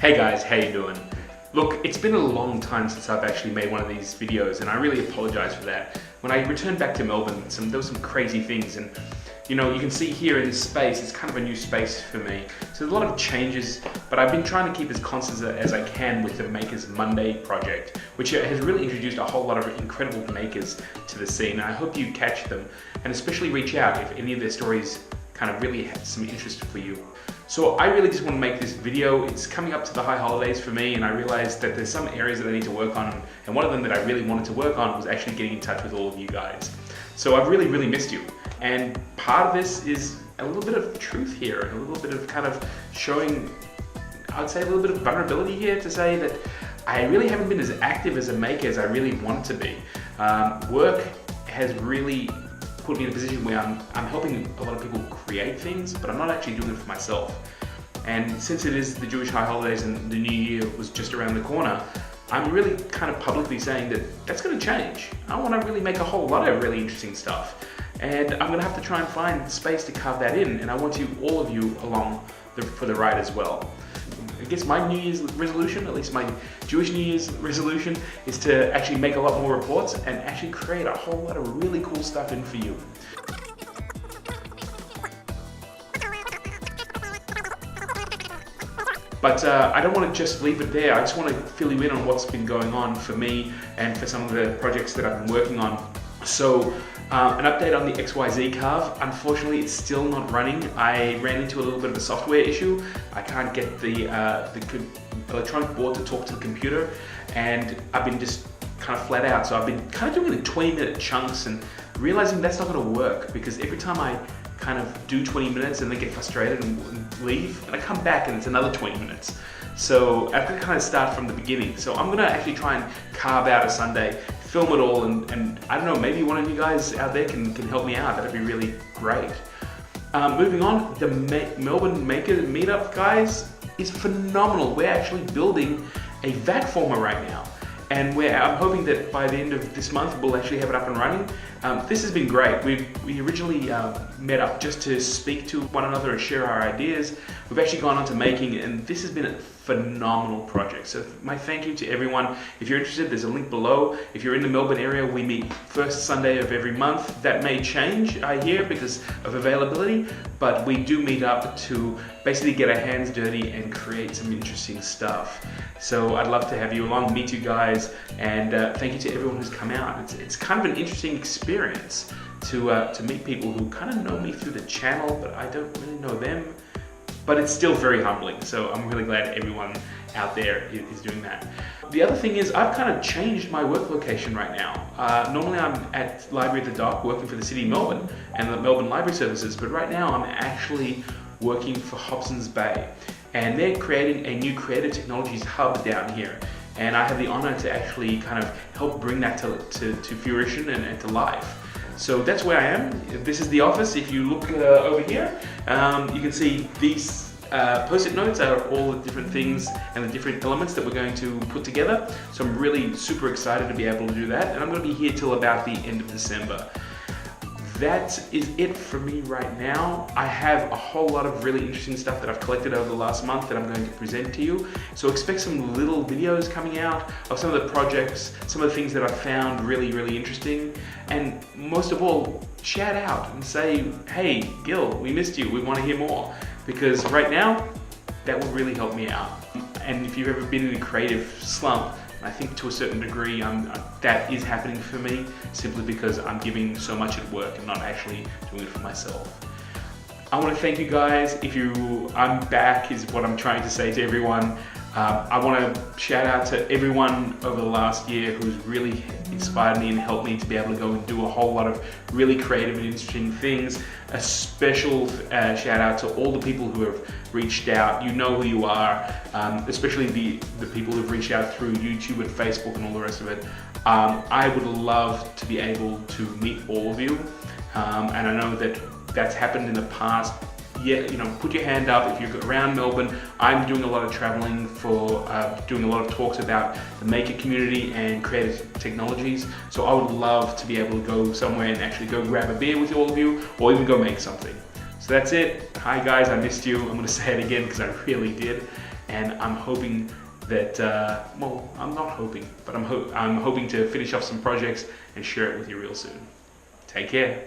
Hey guys, how you doing? Look, it's been a long time since I've actually made one of these videos, and I really apologize for that. When I returned back to Melbourne, there was some crazy things, and you know, you can see here in this space, it's kind of a new space for me. So there's a lot of changes, but I've been trying to keep as constant as I can with the Makers Monday project, which has really introduced a whole lot of incredible makers to the scene. I hope you catch them, and especially reach out if any of their stories kind of really have some interest for you. So I really just want to make this video. It's coming up to the high holidays for me, and I realized that there's some areas that I need to work on, and one of them that I really wanted to work on was actually getting in touch with all of you guys. So I've really missed you, and part of this is a little bit of truth here, and a little bit of kind of showing, I'd say a little bit of vulnerability here to say that I really haven't been as active as a maker as I really want to be. Work has really put me in a position where I'm helping a lot of people create things, but I'm not actually doing it for myself. And since it is the Jewish high holidays and the New Year was just around the corner, I'm really kind of publicly saying that that's going to change. I want to really make a whole lot of really interesting stuff, and I'm going to have to try and find space to carve that in, and I want all of you along for the ride as well. I guess my New Year's resolution, at least my Jewish New Year's resolution, is to actually make a lot more reports and actually create a whole lot of really cool stuff in for you. But I don't want to just leave it there. I just want to fill you in on what's been going on for me and for some of the projects that I've been working on. So an update on the XYZ carve. Unfortunately, it's still not running. I ran into a little bit of a software issue. I can't get the electronic board to talk to the computer, and I've been just kind of flat out. So I've been kind of doing it in 20-minute chunks and realizing that's not going to work, because every time I kind of do 20 minutes and then get frustrated and leave, and I come back and it's another 20 minutes. So I've got to kind of start from the beginning. So I'm going to actually try and carve out a Sunday, film it all, and I don't know, maybe one of you guys out there can help me out. That'd be really great. Moving on, the Melbourne Makers meetup, guys, is phenomenal. We're actually building a vat former right now, and I'm hoping that by the end of this month we'll actually have it up and running. This has been great. We originally met up just to speak to one another and share our ideas. We've actually gone on to making it, and this has been a phenomenal project. So my thank you to everyone. If you're interested, there's a link below. If you're in the Melbourne area, we meet first Sunday of every month. That may change, I hear, because of availability, but we do meet up to basically get our hands dirty and create some interesting stuff. So I'd love to have you along, meet you guys, and thank you to everyone who's come out. It's kind of an interesting experience to meet people who kind of know me through the channel, but I don't really know them. But it's still very humbling, so I'm really glad everyone out there is doing that. The other thing is I've kind of changed my work location right now. Normally I'm at Library at the Dock working for the City of Melbourne and the Melbourne Library Services, but right now I'm actually working for Hudsons Bay, and they're creating a new creative technologies hub down here. And I have the honor to actually kind of help bring that to fruition and to life. So that's where I am. This is the office. If you look over here, you can see these post-it notes are all the different things and the different elements that we're going to put together. So I'm really super excited to be able to do that. And I'm going to be here till about the end of December. That is it for me right now. I have a whole lot of really interesting stuff that I've collected over the last month that I'm going to present to you. So expect some little videos coming out of some of the projects, some of the things that I've found really interesting. And most of all, shout out and say, hey, Gil, we missed you. We want to hear more. Because right now, that would really help me out. And if you've ever been in a creative slump, I think to a certain degree that is happening for me, simply because I'm giving so much at work and not actually doing it for myself. I want to thank you guys. I'm back is what I'm trying to say to everyone. I want to shout out to everyone over the last year who's really inspired me and helped me to be able to go and do a whole lot of really creative and interesting things. A special shout out to all the people who have reached out. You know who you are, especially the people who've reached out through YouTube and Facebook and all the rest of it. I would love to be able to meet all of you, and I know that that's happened in the past. Yeah, you know, put your hand up if you're around Melbourne. I'm doing a lot of traveling for doing a lot of talks about the maker community and creative technologies. So I would love to be able to go somewhere and actually go grab a beer with all of you, or even go make something. So that's it. Hi guys, I missed you. I'm going to say it again because I really did. and I'm hoping that, well, I'm not hoping, but I'm hoping to finish off some projects and share it with you real soon. Take care.